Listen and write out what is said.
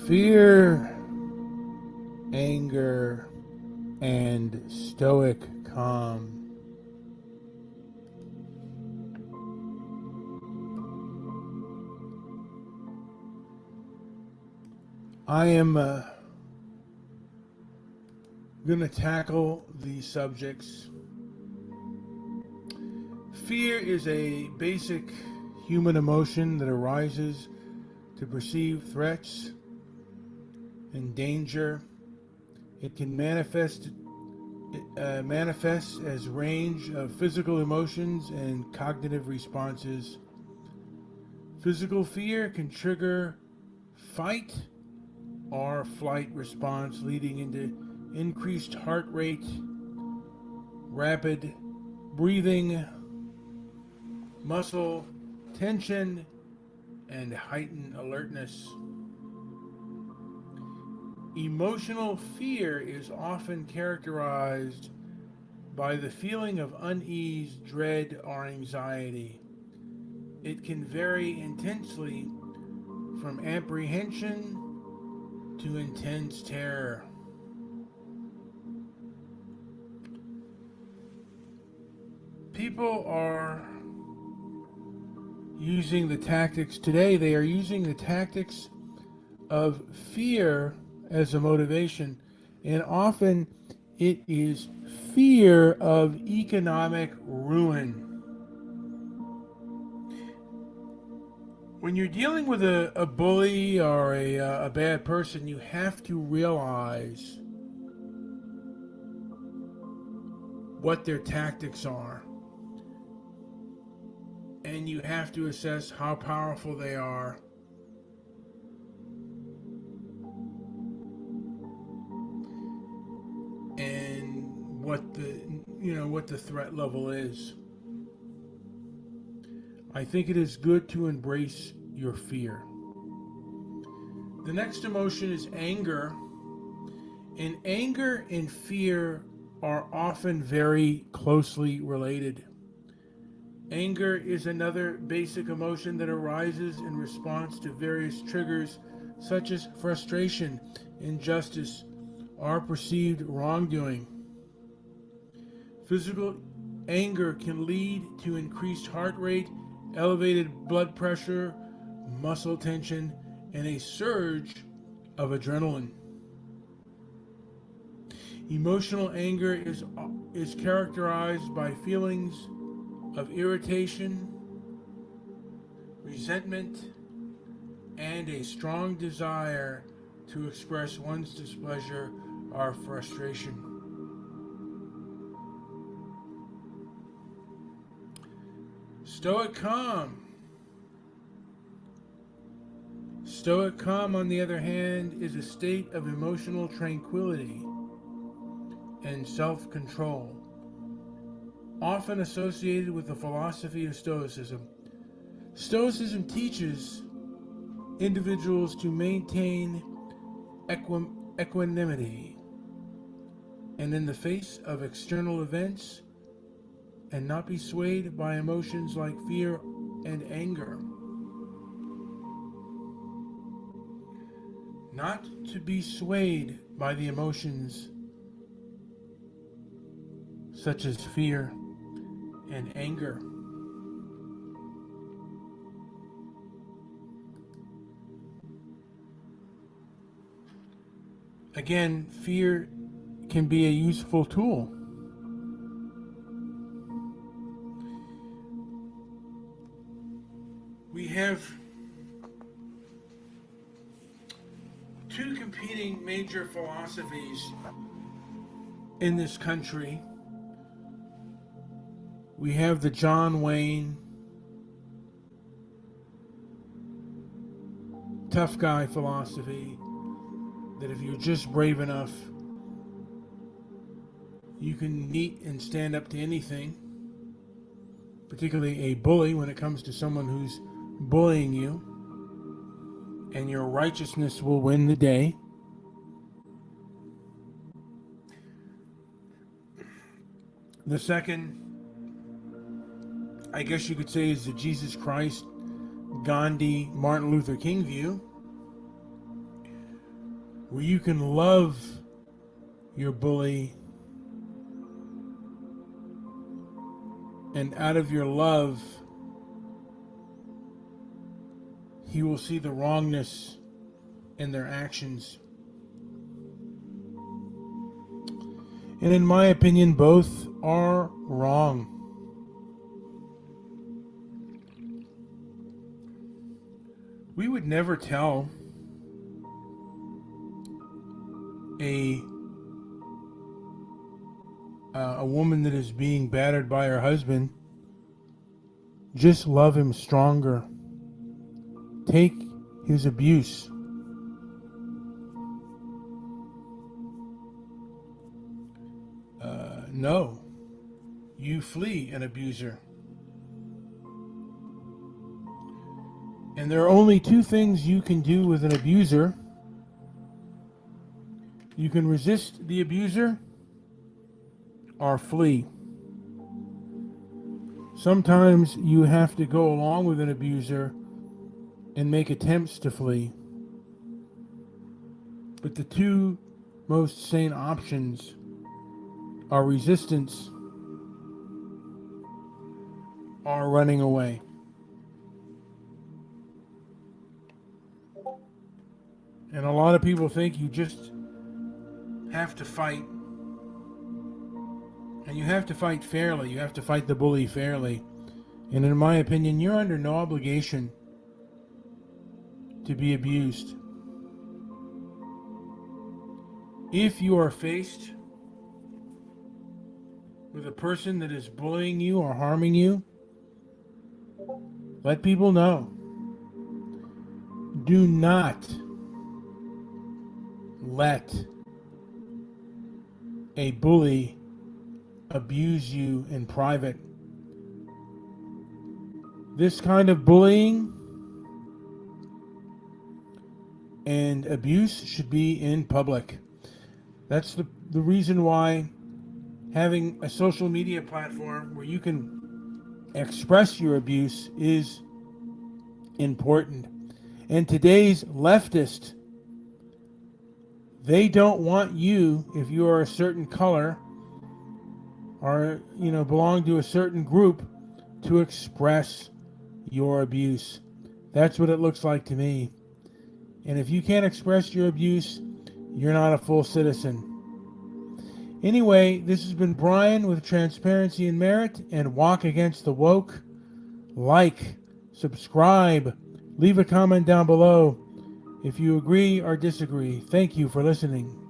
Fear, anger, and stoic calm. I am going to tackle these subjects. Fear is a basic human emotion that arises to perceive threats and danger. It can manifest as range of physical emotions and cognitive responses. Physical fear can trigger fight or flight response, leading into increased heart rate, rapid breathing, muscle tension, and heightened alertness. Emotional fear is often characterized by the feeling of unease, dread, or anxiety. It can vary intensely from apprehension to intense terror. People are using the tactics today, they are using the tactics of fear as a motivation, and often it is fear of economic ruin. When you're dealing with a bully or a bad person, you have to realize what their tactics are. And you have to assess how powerful they are. And what the threat level is. I think it is good to embrace your fear. The next emotion is anger. And anger and fear are often very closely related. Anger is another basic emotion that arises in response to various triggers such as frustration, injustice, or perceived wrongdoing. Physical anger can lead to increased heart rate, elevated blood pressure, muscle tension, and a surge of adrenaline. Emotional anger is characterized by feelings of irritation, resentment, and a strong desire to express one's displeasure or frustration. Stoic calm. Stoic calm, on the other hand, is a state of emotional tranquility and self-control, often associated with the philosophy of Stoicism. Stoicism teaches individuals to maintain equanimity and in the face of external events and not be swayed by emotions like fear and anger. Not to be swayed by the emotions such as fear and anger. Again, fear can be a useful tool. We have two competing major philosophies in this country. We have the John Wayne tough guy philosophy, that if you're just brave enough, you can meet and stand up to anything, particularly a bully when it comes to someone who's bullying you, and your righteousness will win the day. The second, I guess you could say, is the Jesus Christ, Gandhi, Martin Luther King view, where you can love your bully, and out of your love, he will see the wrongness in their actions. And in my opinion, both are wrong. We would never tell a woman that is being battered by her husband, just love him stronger. Take his abuse. No, you flee an abuser. And there are only two things you can do with an abuser. You can resist the abuser or flee. Sometimes you have to go along with an abuser and make attempts to flee. But the two most sane options are resistance or running away. And a lot of people think you just have to fight. And you have to fight fairly. You have to fight the bully fairly. And in my opinion, you're under no obligation to be abused. If you are faced with a person that is bullying you or harming you, let people know. Do not let a bully abuse you in private. This kind of bullying and abuse should be in public. That's the reason why having a social media platform where you can express your abuse is important. And today's leftist, they don't want you, if you are a certain color or belong to a certain group, to express your abuse. That's what it looks like to me. And if you can't express your abuse, you're not a full citizen. Anyway, this has been Brian with Transparency and Merit and Walk Against the Woke. Like, subscribe, leave a comment down below if you agree or disagree. Thank you for listening.